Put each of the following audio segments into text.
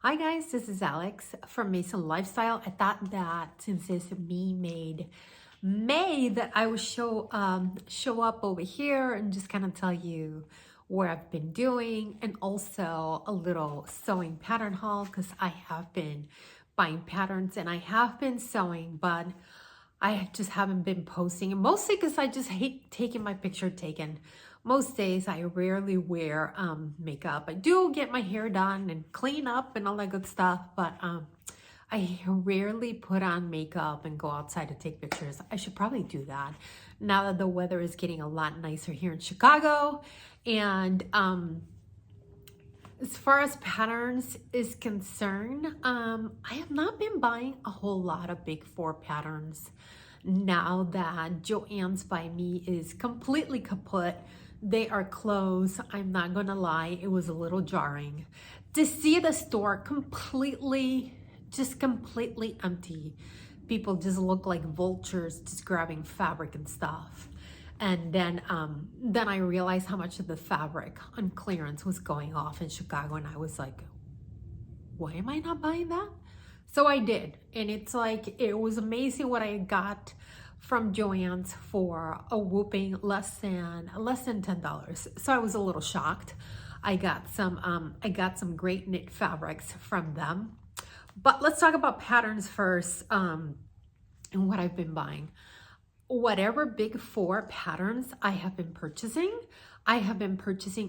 Hi guys, this is Alex from Mason Lifestyle. I thought that since it's me made May that I would show up over here and just kind of tell you what I've been doing and also a little sewing pattern haul because I have been buying patterns and I have been sewing, but I just haven't been posting, and mostly because I just hate taking my picture taken. Most days I rarely wear makeup. I do get my hair done and clean up and all that good stuff, but I rarely put on makeup and go outside to take pictures. I should probably do that now that the weather is getting a lot nicer here in Chicago. And as far as patterns is concerned, I have not been buying a whole lot of big four patterns now that Joann's by me is completely kaput. They are closed. I'm not gonna lie, it was a little jarring to see the store completely empty. People just look like vultures just grabbing fabric and stuff. And then I realized how much of the fabric on clearance was going off in Chicago, and I was like, why am I not buying that? So I did, and it's like it was amazing what I got from Joann's for a whooping less than $10. So I was a little shocked. I got some great knit fabrics from them. But let's talk about patterns first, and what I've been buying. Whatever big four patterns I have been purchasing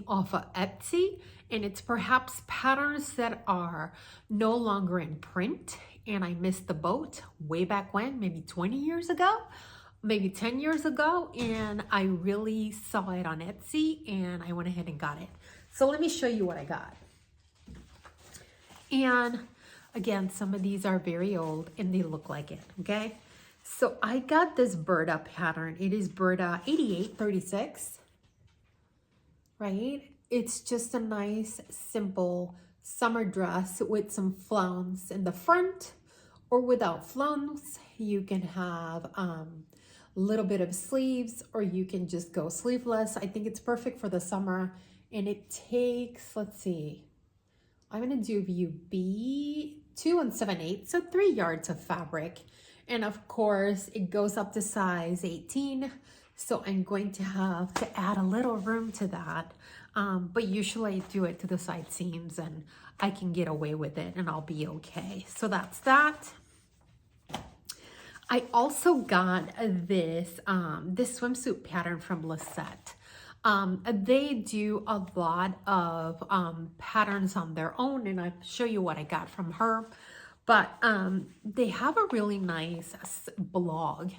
off of Etsy, and it's perhaps patterns that are no longer in print, and I missed the boat way back when, maybe 20 years ago, maybe 10 years ago, and I really saw it on Etsy and I went ahead and got it. So let me show you what I got. And again, some of these are very old and they look like it, okay? So I got this Berta pattern. It is Berta 8836, right? It's just a nice, simple summer dress with some flounce in the front or without flounce. You can have a little bit of sleeves or you can just go sleeveless. I think it's perfect for the summer, and it takes, let's see, I'm gonna do view B, 2 7/8, so 3 yards of fabric. And of course, it goes up to size 18. So I'm going to have to add a little room to that. But usually I do it to the side seams and I can get away with it and I'll be okay. So that's that. I also got this swimsuit pattern from Lisette. They do a lot of patterns on their own, and I'll show you what I got from her. But they have a really nice blog.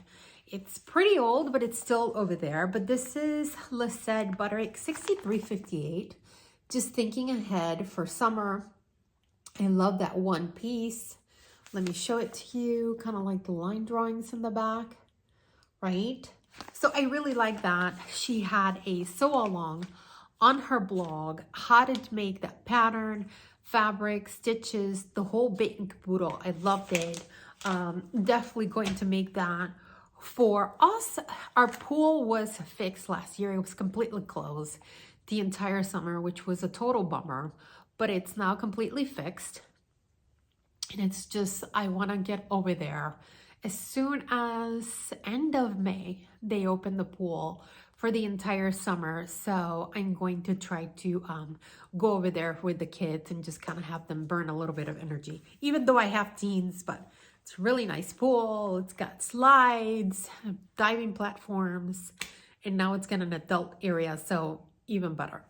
It's pretty old, but it's still over there. But this is Lisette Butterick 6358. Just thinking ahead for summer. I love that one piece. Let me show it to you, kind of like the line drawings in the back, right? So I really like that. She had a sew along on her blog, how to make that pattern, fabric, stitches, the whole bit and caboodle. I loved it. Definitely going to make that. For us, our pool was fixed last year. It was completely closed the entire summer, which was a total bummer, but it's now completely fixed. And it's just, I want to get over there. As soon as end of May, they open the pool for the entire summer. So I'm going to try to go over there with the kids and just kind of have them burn a little bit of energy. Even though I have teens, but it's a really nice pool. It's got slides, diving platforms, and now it's got an adult area, so even better.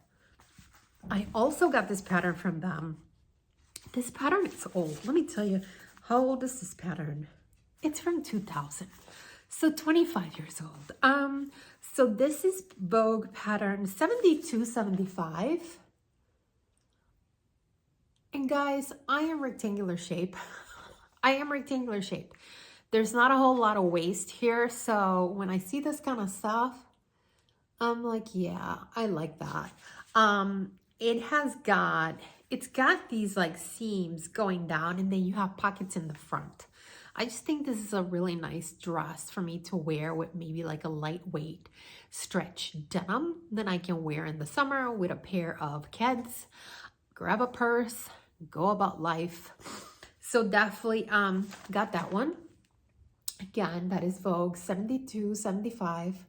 I also got this pattern from them. This pattern is old. Let me tell you, how old is this pattern? It's from 2000, so 25 years old. So this is Vogue pattern 7275. And guys, I am rectangular shape. There's not a whole lot of waist here, so when I see this kind of stuff, I'm like, yeah, I like that. It's got these like seams going down, and then you have pockets in the front. I just think this is a really nice dress for me to wear with maybe like a lightweight stretch denim that I can wear in the summer with a pair of Keds. Grab a purse, go about life. So definitely got that one. Again, that is Vogue 7275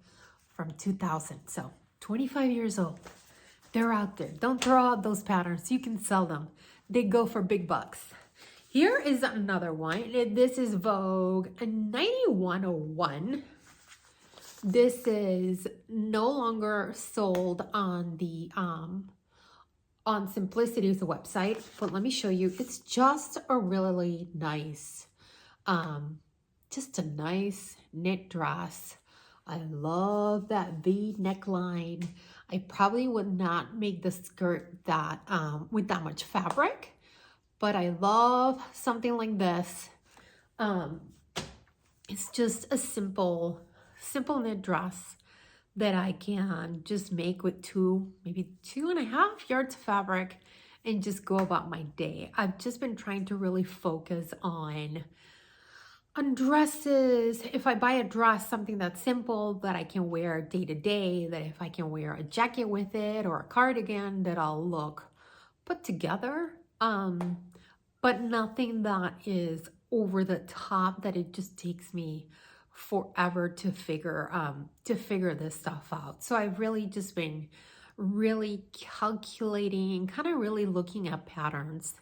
from 2000. So 25 years old. They're out there. Don't throw out those patterns. You can sell them. They go for big bucks. Here is another one. This is Vogue 9101. This is no longer sold on the on Simplicity's website, but let me show you. It's just a really nice, just a nice knit dress. I love that V neckline. I probably would not make the skirt that with that much fabric, but I love something like this. It's just a simple knit dress that I can just make with maybe 2.5 yards of fabric and just go about my day. I've just been trying to really focus on dresses. If I buy a dress, something that's simple that I can wear day to day, that if I can wear a jacket with it or a cardigan, that I'll look put together. But nothing that is over the top, that it just takes me forever to figure this stuff out. So I've really just been really calculating, kind of really looking at patterns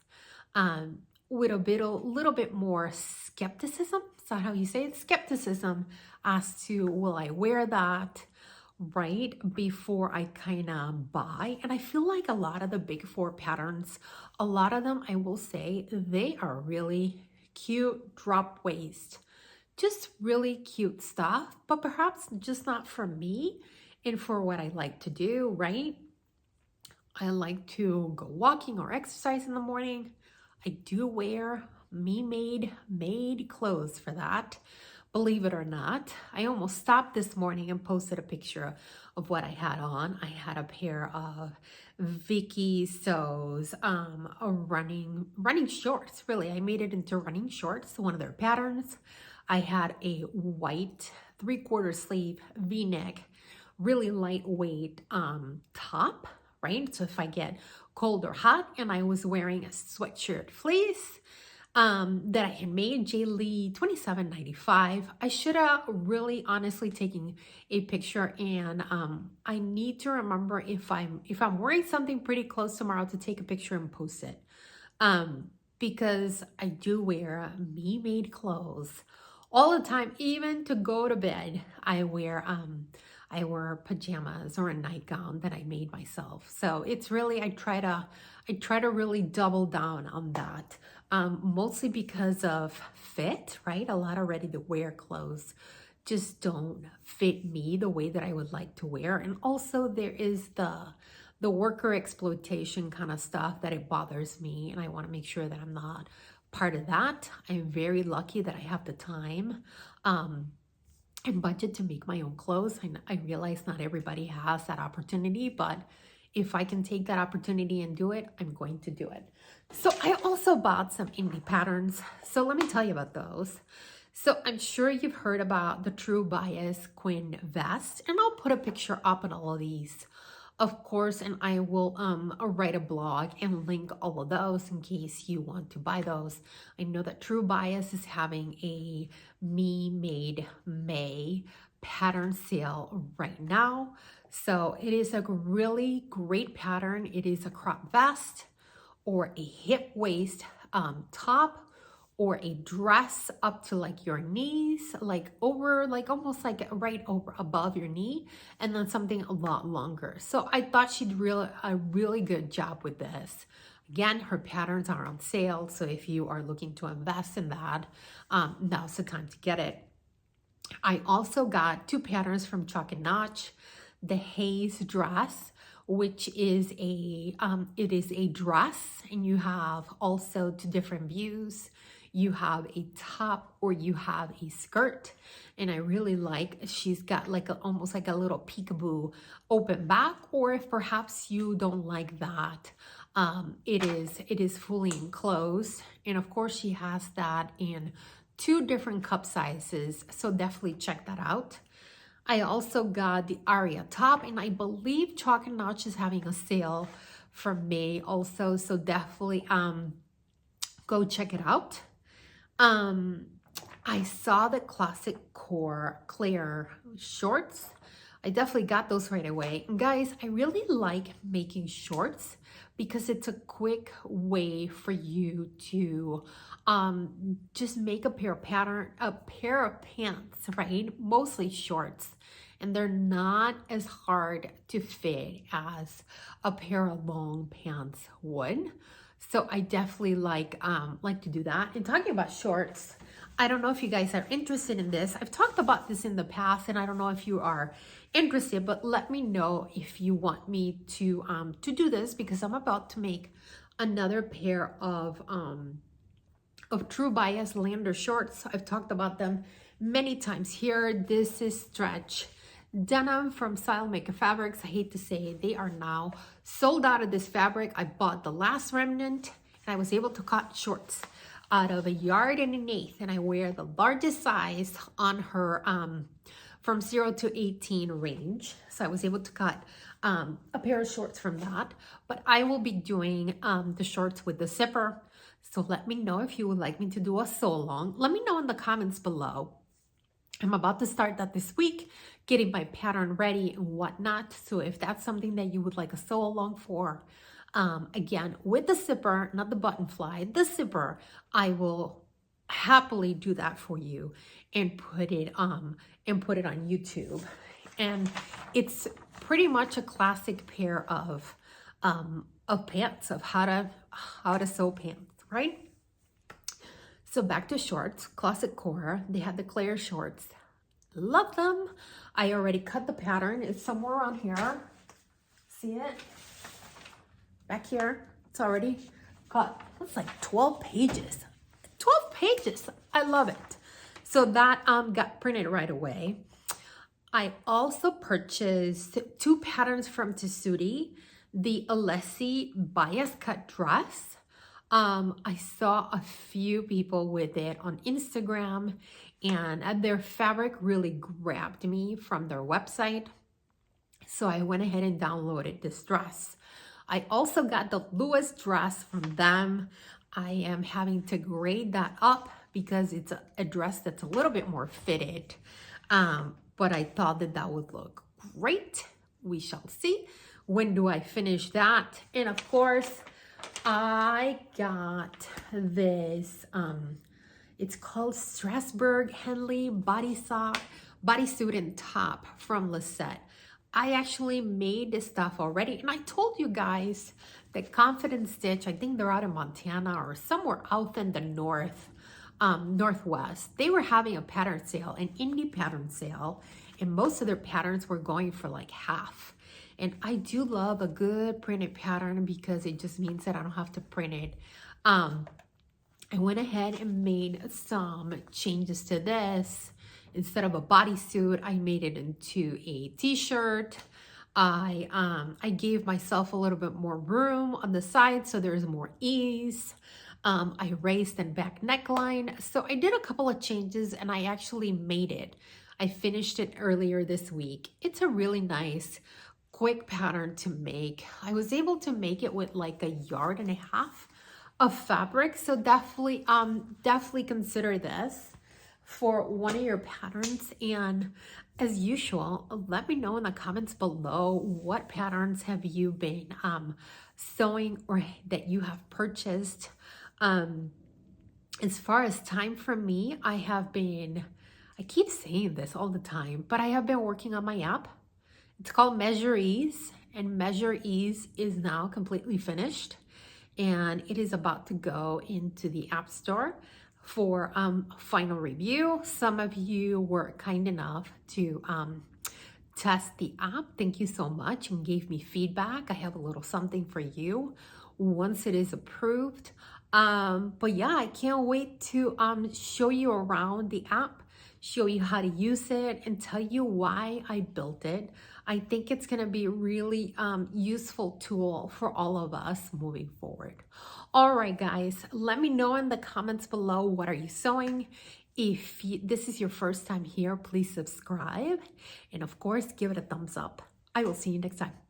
with a little bit more skepticism. Is that how you say it? Skepticism as to, will I wear that right before I kind of buy? And I feel like a lot of the big four patterns, a lot of them, I will say, they are really cute drop waist. Just really cute stuff, but perhaps just not for me and for what I like to do, right? I like to go walking or exercise in the morning. I do wear made clothes for that, believe it or not. I almost stopped this morning and posted a picture of what I had on. I had a pair of Vicky So's running shorts. Really, I made it into running shorts, one of their patterns. I had a white 3/4 sleeve V-neck, really lightweight top, right? So if I get cold or hot, and I was wearing a sweatshirt fleece that I had made, J. Lee 27.95. I should have really honestly taken a picture, and I need to remember if I'm wearing something pretty close tomorrow to take a picture and post it, because I do wear me-made clothes all the time. Even to go to bed, I wear pajamas or a nightgown that I made myself. So it's really, I try to really double down on that, mostly because of fit, right? A lot of ready-to-wear clothes just don't fit me the way that I would like to wear. And also there is the worker exploitation kind of stuff that it bothers me, and I want to make sure that I'm not part of that. I'm very lucky that I have the time and budget to make my own clothes. I realize not everybody has that opportunity, but if I can take that opportunity and do it, I'm going to do it. So I also bought some indie patterns. So let me tell you about those. So I'm sure you've heard about the True Bias Quinn vest, and I'll put a picture up on all of these, of course, and I will write a blog and link all of those in case you want to buy those. I know that True Bias is having a Me Made May pattern sale right now. So it is a really great pattern. It is a crop vest or a hip waist top, or a dress up to like your knees, like over, like almost like right over above your knee, and then something a lot longer. So I thought she'd a really good job with this. Again, her patterns are on sale, so if you are looking to invest in that, now's the time to get it. I also got 2 patterns from Chalk and Notch. The Haze dress, which is it is a dress, and you have also 2 different views. You have a top or you have a skirt, and I really like, she's got like almost like a little peekaboo open back, or if perhaps you don't like that, it is fully enclosed. And of course she has that in 2 different cup sizes, so definitely check that out. I also got the Aria top, and I believe Chalk and Notch is having a sale for May also, so definitely go check it out. I saw the Classic Core Clear shorts. I definitely got those right away. And guys, I really like making shorts because it's a quick way for you to just make a pair of pants, right? Mostly shorts. And they're not as hard to fit as a pair of long pants would. So I definitely like to do that. And talking about shorts, I don't know if you guys are interested in this. I've talked about this in the past, and I don't know if you are interested, but let me know if you want me to do this, because I'm about to make another pair of True Bias Lander shorts. I've talked about them many times here. This is stretch denim from Style Maker Fabrics. I hate to say it, they are now sold out of this fabric. I bought the last remnant, and I was able to cut shorts out of 1.1 yards, and I wear the largest size on her from 0 to 18 range. So I was able to cut a pair of shorts from that, but I will be doing the shorts with the zipper. So let me know if you would like me to do a sew along. Let me know in the comments below. I'm about to start that this week, getting my pattern ready and whatnot. So if that's something that you would like a sew along for, again, with the zipper, not the button fly, the zipper, I will happily do that for you and put it on YouTube. And it's pretty much a classic pair of pants, of how to sew pants, right? So back to shorts, Classic Core. They had the Claire shorts. Love them. I already cut the pattern. It's somewhere on here. See it? Back here. It's already cut. It's like 12 pages. 12 pages. I love it. So that got printed right away. I also purchased 2 patterns from Tessuti. The Alessi bias cut dress. I saw a few people with it on Instagram, and their fabric really grabbed me from their website. So I went ahead and downloaded this dress. I also got the Lewis dress from them. I am having to grade that up because it's a dress that's a little bit more fitted. But I thought that would look great. We shall see. When do I finish that? And of course, I got this, it's called Strasbourg Henley bodysuit and top from Lisette. I actually made this stuff already, and I told you guys that Confidence Stitch, I think they're out in Montana or somewhere out in the northwest. They were having a pattern sale, an indie pattern sale, and most of their patterns were going for like half. And I do love a good printed pattern because it just means that I don't have to print it. I went ahead and made some changes to this. Instead of a bodysuit, I made it into a t-shirt. I gave myself a little bit more room on the side so there's more ease. I raised and back neckline. So I did a couple of changes, and I actually made it. I finished it earlier this week. It's a really nice, quick pattern to make. I was able to make it with like 1.5 yards of fabric. So definitely consider this for one of your patterns. And as usual, let me know in the comments below, what patterns have you been sewing or that you have purchased. As far as time for me, I keep saying this all the time, but I have been working on my app. It's called Measure Ease, and Measure Ease is now completely finished, and it is about to go into the App Store for final review. Some of you were kind enough to test the app. Thank you so much, and gave me feedback. I have a little something for you once it is approved. But yeah, I can't wait to show you around the app, show you how to use it, and tell you why I built it. I think it's going to be a really useful tool for all of us moving forward. All right, guys, let me know in the comments below, what are you sewing? If this is your first time here, please subscribe. And of course, give it a thumbs up. I will see you next time.